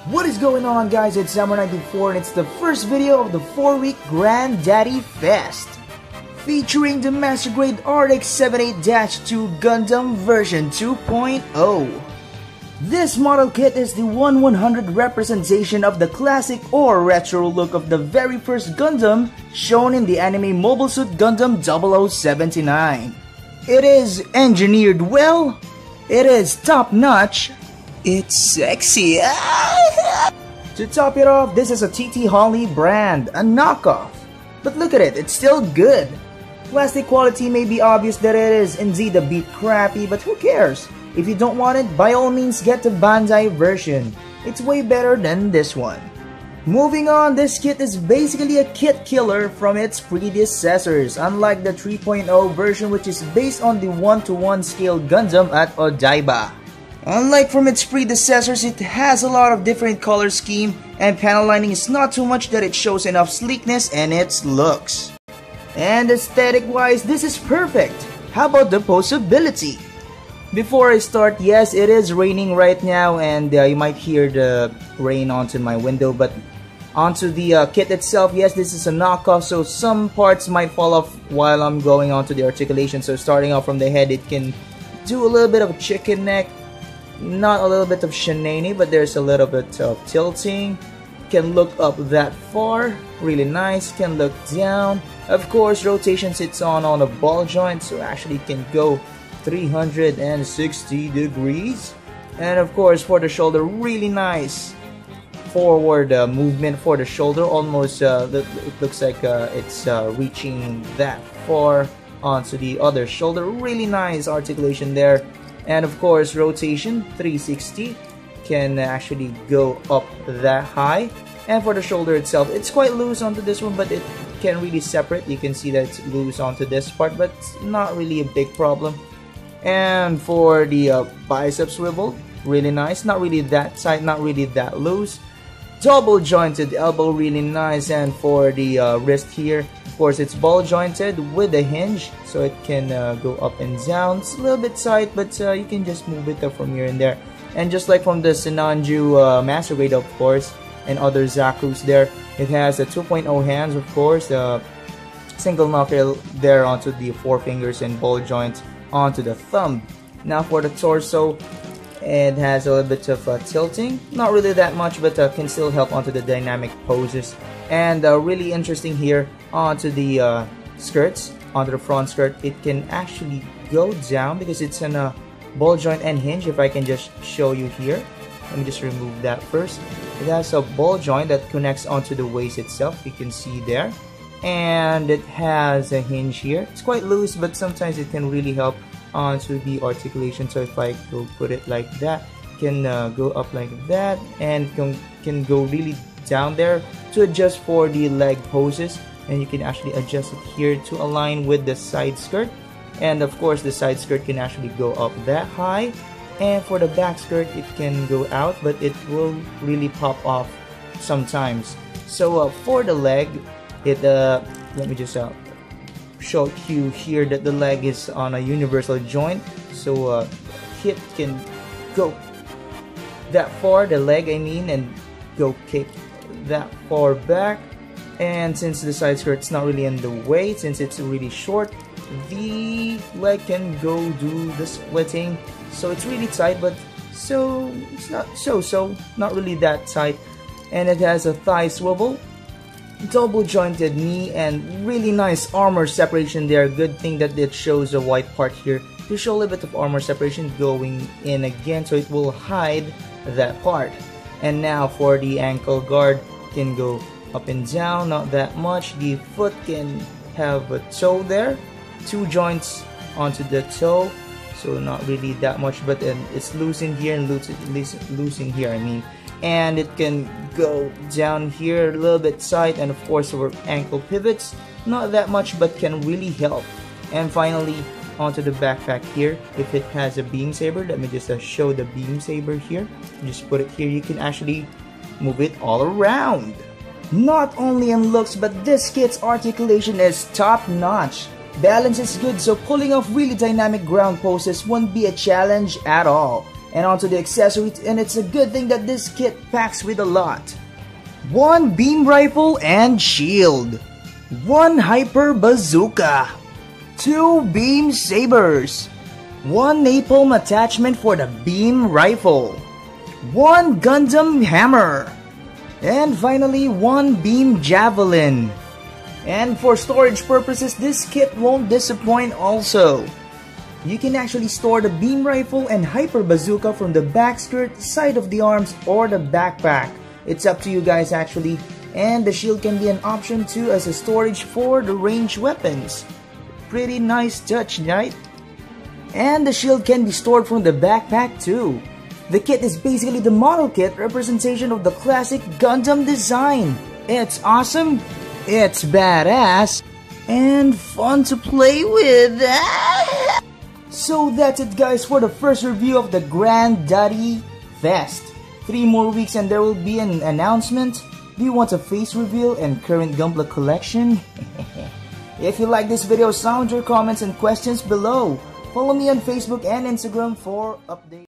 What is going on, guys? It's Summer94 and it's the first video of the 4-week Granddaddy Fest featuring the Master Grade RX-78-2 Gundam version 2.0. This model kit is the 1/100 representation of the classic or retro look of the very first Gundam shown in the anime Mobile Suit Gundam 0079. It is engineered well, it is top-notch, it's sexy. To top it off, this is a TT Hongli brand, a knockoff. But look at it, it's still good. Plastic quality may be obvious that it is indeed a bit crappy, but who cares? If you don't want it, by all means get the Bandai version. It's way better than this one. Moving on, this kit is basically a kit killer from its predecessors, unlike the 3.0 version which is based on the 1:1 scale Gundam at Odaiba. Unlike from its predecessors, it has a lot of different color scheme and panel lining is not too much that it shows enough sleekness in its looks. And aesthetic wise, this is perfect. How about the posability? Before I start, yes, it is raining right now and you might hear the rain onto my window, but onto the kit itself, yes, this is a knockoff, so some parts might fall off while I'm going onto the articulation. So starting off from the head, it can do a little bit of a chicken neck. Not a little bit of shenanigans, but there's a little bit of tilting. Can look up that far, really nice. Can look down. Of course, rotation sits on a ball joint, so actually can go 360 degrees. And of course, for the shoulder, really nice forward movement for the shoulder. Almost, it looks like it's reaching that far onto the other shoulder. Really nice articulation there. And of course, rotation 360 can actually go up that high. And for the shoulder itself, it's quite loose onto this one, but it can really separate. You can see that it's loose onto this part, but it's not really a big problem. And for the bicep swivel, really nice. Not really that tight, not really that loose. Double jointed elbow, really nice. And for the wrist here, of course, it's ball jointed with a hinge, so it can go up and down. It's a little bit tight, but you can just move it up from here and there. And just like from the Sinanju Master Grade, of course, and other Zakus there, it has a 2.0 hands, of course, single knuckle there onto the forefingers and ball joint onto the thumb. Now for the torso, it has a little bit of tilting, not really that much, but can still help onto the dynamic poses. And really interesting here onto the skirts, onto the front skirt, it can actually go down because it's in a ball joint and hinge. If I can just show you here, let me just remove that first. It has a ball joint that connects onto the waist itself, you can see there. And it has a hinge here. It's quite loose, but sometimes it can really help onto the articulation. So if I go put it like that, can go up like that, and can go really down there to adjust for the leg poses. And you can actually adjust it here to align with the side skirt. And of course, the side skirt can actually go up that high. And for the back skirt, it can go out, but it will really pop off sometimes. So for the leg, it let me just show you here that the leg is on a universal joint, so hip can go that far, the leg I mean, and go kick that far back. And since the side skirt's not really in the way, since it's really short, the leg can go do the splitting. So it's really tight, but so it's not not really that tight. And it has a thigh swivel, double jointed knee, and really nice armor separation there. Good thing that it shows a white part here to show a little bit of armor separation going in again, so it will hide that part. And now for the ankle guard, can go up and down, not that much. The foot can have a toe there, 2 joints onto the toe, so not really that much, but then it's loose in here and loose in here, I mean. And it can go down here a little bit tight, and of course for ankle pivots, not that much, but can really help. And finally onto the backpack here, if it has a beam saber, let me just show the beam saber here. Just put it here, you can actually move it all around. Not only in looks, but this kit's articulation is top notch. Balance is good, so pulling off really dynamic ground poses won't be a challenge at all. And onto the accessories, and it's a good thing that this kit packs with a lot. 1 beam rifle and shield. 1 hyper bazooka. 2 beam sabers. 1 napalm attachment for the beam rifle. 1 Gundam hammer. And finally, 1 beam javelin. And for storage purposes, this kit won't disappoint also. You can actually store the beam rifle and hyper bazooka from the back skirt, side of the arms, or the backpack. It's up to you guys actually. And the shield can be an option too as a storage for the ranged weapons. Pretty nice touch, right? And the shield can be stored from the backpack too. The kit is basically the model kit representation of the classic Gundam design. It's awesome, it's badass, and fun to play with. So that's it guys for the first review of the Granddaddy Fest. 3 more weeks and there will be an announcement. Do you want a face reveal and current Gunpla collection? If you like this video, sound your comments and questions below. Follow me on Facebook and Instagram for updates.